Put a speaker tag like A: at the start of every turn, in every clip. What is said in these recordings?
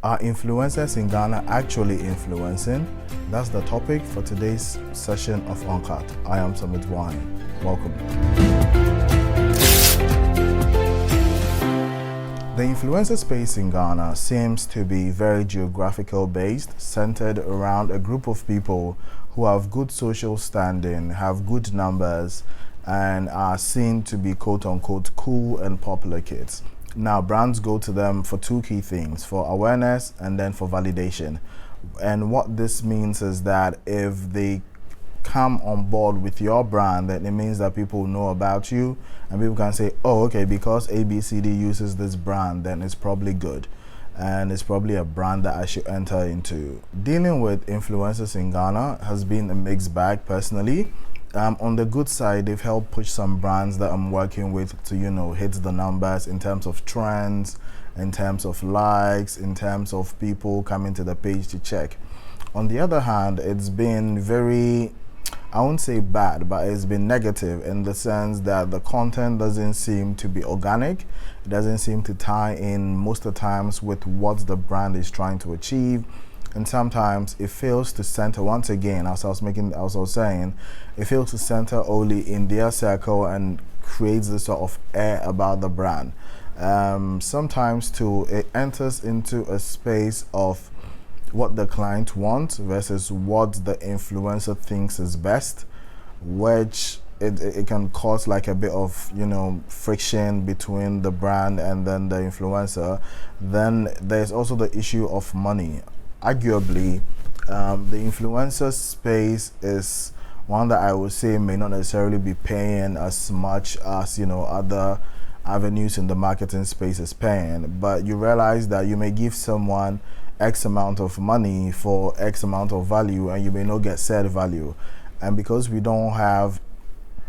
A: Are influencers in Ghana actually influencing? That's the topic for today's session of UnCut. I am Boahen. Welcome. The influencer space in Ghana seems to be very geographical based, centered around a group of people who have good social standing, have good numbers, and are seen to be quote-unquote cool and popular kids. Now, brands go to them for two key things, for awareness and then for validation. And what this means is that if they come on board with your brand, then it means that people know about you and people can say, oh, okay, because ABCD uses this brand, then it's probably good. And it's probably a brand that I should enter into. Dealing with influencers in Ghana has been a mixed bag personally. On the good side, they've helped push some brands that I'm working with to, hit the numbers in terms of trends, in terms of likes, in terms of people coming to the page to check. On the other hand, it's been very, I won't say bad, but it's been negative in the sense that the content doesn't seem to be organic. It doesn't seem to tie in most of the times with what the brand is trying to achieve. And sometimes it fails to center, once again, as I was saying, it fails to center only in their circle and creates this sort of air about the brand. Sometimes too, it enters into a space of what the client wants versus what the influencer thinks is best, which it can cause like a bit of friction between the brand and then the influencer. Then there's also the issue of money. Arguably, the influencer space is one that I would say may not necessarily be paying as much as other avenues in the marketing space is paying, but you realize that you may give someone X amount of money for X amount of value and you may not get said value. And because we don't have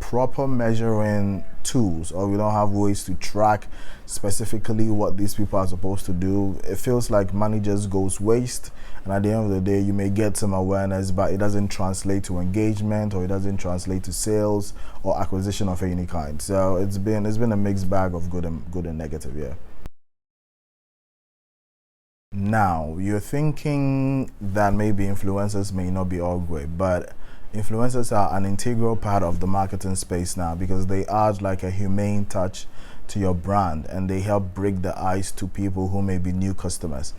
A: proper measuring tools, or we don't have ways to track specifically what these people are supposed to do, it feels like money just goes waste, and at the end of the day you may get some awareness but it doesn't translate to engagement, or it doesn't translate to sales or acquisition of any kind. So it's been a mixed bag of good and negative. Yeah. Now, you're thinking that maybe influencers may not be all great, but influencers are an integral part of the marketing space now because they add like a humane touch to your brand and they help break the ice to people who may be new customers.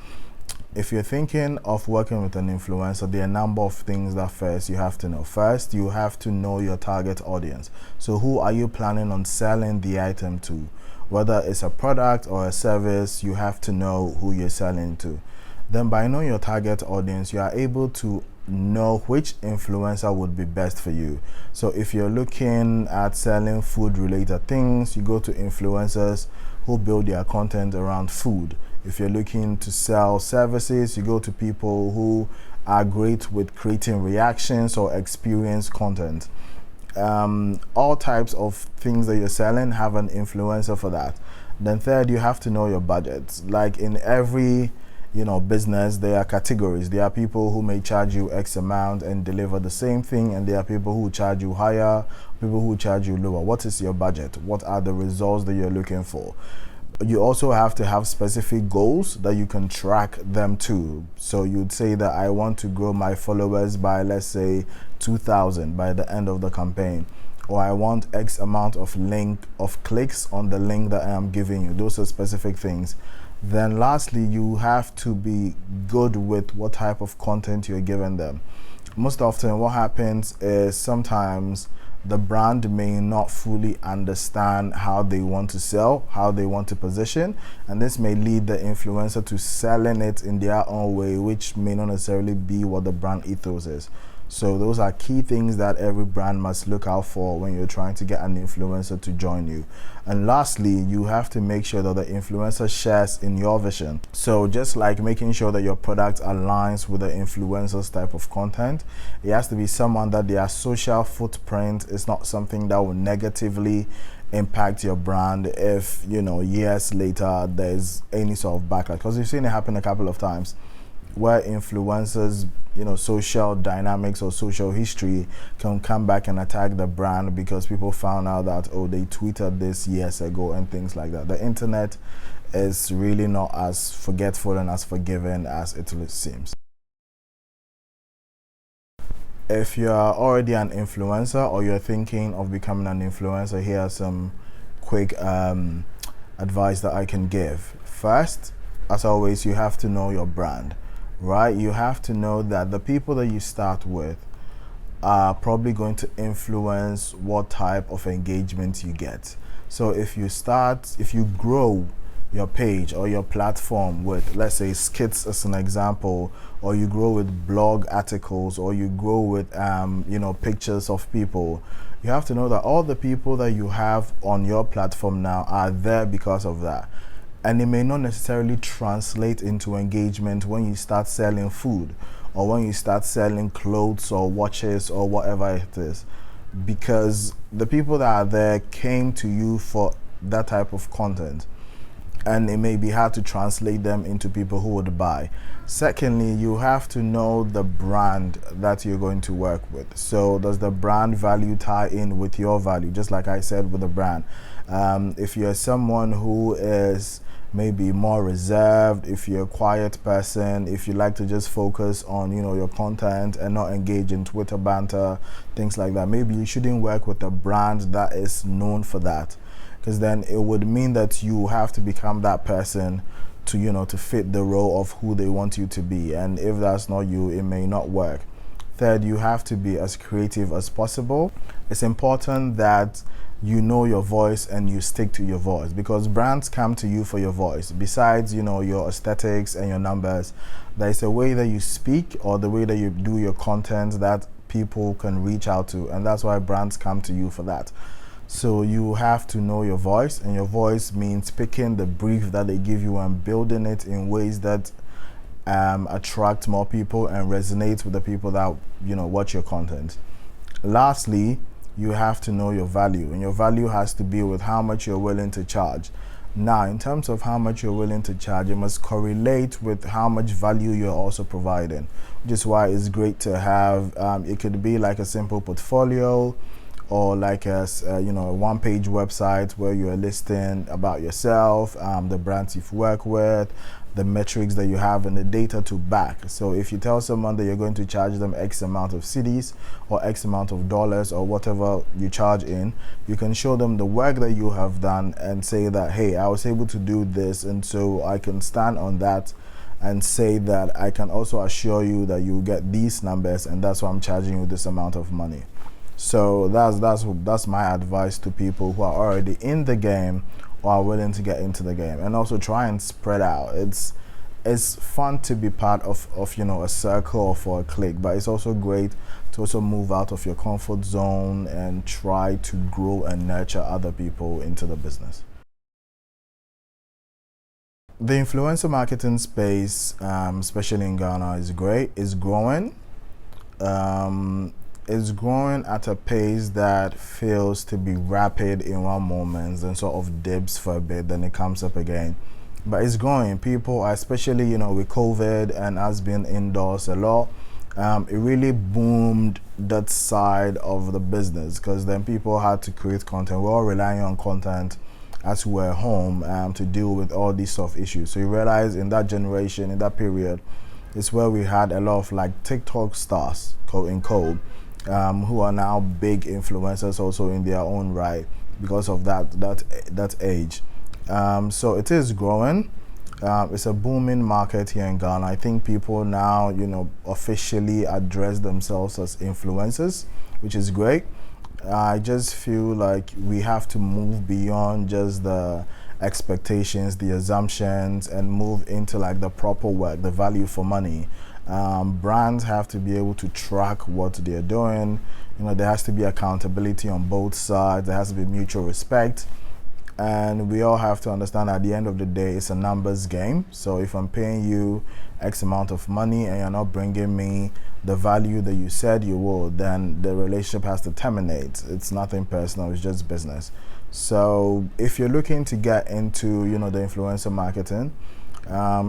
A: If you're thinking of working with an influencer, there are a number of things that first you have to know. First, you have to know your target audience. So who are you planning on selling the item to? Whether it's a product or a service, you have to know who you're selling to. Then by knowing your target audience, you are able to know which influencer would be best for you. So if you're looking at selling food related things, you go to influencers who build their content around food. If you're looking to sell services, you go to people who are great with creating reactions or experience content. All types of things that you're selling have an influencer for that. Then third, you have to know your budget. Like in every business, there are categories. There are people who may charge you X amount and deliver the same thing, and there are people who charge you higher, people who charge you lower. What is your budget? What are the results that you're looking for? You also have to have specific goals that you can track them to. So you'd say that I want to grow my followers by, let's say, 2,000 by the end of the campaign, or I want X amount of clicks on the link that I am giving you. Those are specific things. Then lastly, you have to be good with what type of content you're giving them. Most often what happens is sometimes the brand may not fully understand how they want to sell, how they want to position, and this may lead the influencer to selling it in their own way, which may not necessarily be what the brand ethos is. So those are key things that every brand must look out for when you're trying to get an influencer to join you. And lastly, you have to make sure that the influencer shares in your vision. So just like making sure that your product aligns with the influencer's type of content, it has to be someone that their social footprint is not something that will negatively impact your brand if years later there's any sort of backlash. Because we've seen it happen a couple of times where influencers, social dynamics or social history can come back and attack the brand because people found out that, oh, they tweeted this years ago and things like that. The internet is really not as forgetful and as forgiving as it seems. If you're already an influencer or you're thinking of becoming an influencer, here are some quick advice that I can give. First, as always, you have to know your brand, right? You have to know that the people that you start with are probably going to influence what type of engagement you get. So if you grow your page or your platform with, let's say, skits as an example, or you grow with blog articles, or you grow with pictures of people, you have to know that all the people that you have on your platform now are there because of that. And it may not necessarily translate into engagement when you start selling food, or when you start selling clothes or watches or whatever it is, because the people that are there came to you for that type of content, and it may be hard to translate them into people who would buy. Secondly, you have to know the brand that you're going to work with. So does the brand value tie in with your value? Just like I said with the brand, if you're someone who is maybe more reserved, if you're a quiet person, if you like to just focus on your content and not engage in Twitter banter, things like that, maybe you shouldn't work with a brand that is known for that, because then it would mean that you have to become that person to to fit the role of who they want you to be, and if that's not you, it may not work. Third, you have to be as creative as possible. It's important that you know your voice and you stick to your voice, because brands come to you for your voice. Besides your aesthetics and your numbers, there's a way that you speak or the way that you do your content that people can reach out to, and that's why brands come to you for that. So you have to know your voice, and your voice means picking the brief that they give you and building it in ways that attract more people and resonate with the people that watch your content. Lastly, you have to know your value, and your value has to be with how much you're willing to charge. Now, in terms of how much you're willing to charge, it must correlate with how much value you're also providing, which is why it's great to have, it could be like a simple portfolio, or like a one-page website where you're listing about yourself, the brands you've worked with, the metrics that you have, and the data to back. So if you tell someone that you're going to charge them X amount of cedis or X amount of dollars or whatever you charge in, you can show them the work that you have done and say that, hey, I was able to do this, and so I can stand on that and say that I can also assure you that you get these numbers, and that's why I'm charging you this amount of money. So that's my advice to people who are already in the game or are willing to get into the game. And also try and spread out. It's fun to be part of a circle or for a clique, but it's also great to also move out of your comfort zone and try to grow and nurture other people into the business. The influencer marketing space, especially in Ghana, is great. It's growing. It's growing at a pace that feels to be rapid in one moment, then sort of dips for a bit, then it comes up again. But it's growing. People, especially with COVID and us being indoors a lot, it really boomed that side of the business, because then people had to create content. We're all relying on content as we're home to deal with all these sort of issues. So you realize in that generation, in that period, it's where we had a lot of like TikTok stars, quote unquote, who are now big influencers also in their own right because of that age. So it is growing. It's a booming market here in Ghana. I think people now, officially address themselves as influencers, which is great. I just feel like we have to move beyond just the expectations, the assumptions, and move into like the proper work, the value for money. Brands have to be able to track what they're doing. There has to be accountability on both sides. There has to be mutual respect. And we all have to understand at the end of the day, it's a numbers game. So if I'm paying you X amount of money and you're not bringing me the value that you said you would, then the relationship has to terminate. It's nothing personal, it's just business. So if you're looking to get into, the influencer marketing,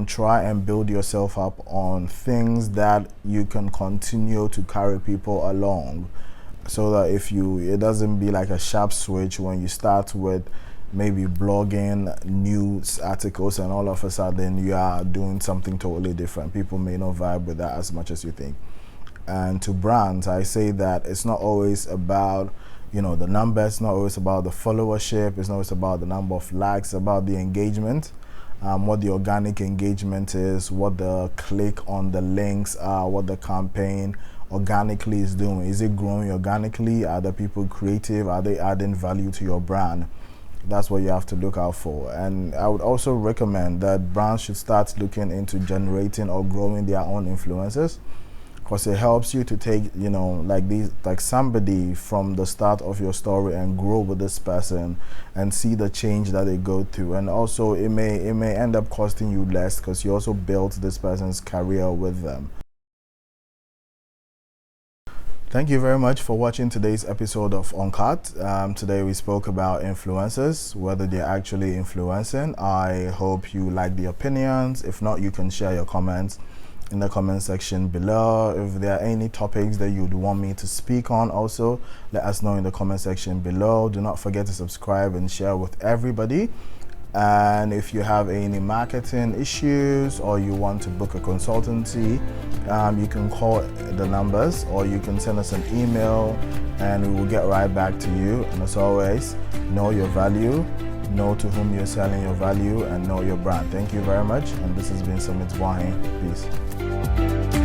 A: try and build yourself up on things that you can continue to carry people along, so that it doesn't be like a sharp switch when you start with maybe blogging news articles, and all of a sudden you are doing something totally different. People may not vibe with that as much as you think. And to brands, I say that it's not always about, you know, the numbers, it's not always about the followership, it's not always about the number of likes, it's about the engagement. What the organic engagement is, what the click on the links are, what the campaign organically is doing. Is it growing organically? Are the people creative? Are they adding value to your brand? That's what you have to look out for. And I would also recommend that brands should start looking into generating or growing their own influencers, because it helps you to take, you know, like somebody from the start of your story and grow with this person and see the change that they go through. And also it may end up costing you less because you also built this person's career with them. Thank you very much for watching today's episode of UnCut. Today we spoke about influencers, whether they're actually influencing. I hope you like the opinions. If not, you can share your comments in the comment section below. If there are any topics that you'd want me to speak on, also let us know in the comment section below. Do not forget to subscribe and share with everybody. And if you have any marketing issues or you want to book a consultancy, you can call the numbers or you can send us an email and we will get right back to you. And as always, know your value, know to whom you're selling your value, and know your brand. Thank you very much. And this has been Boahen. Peace.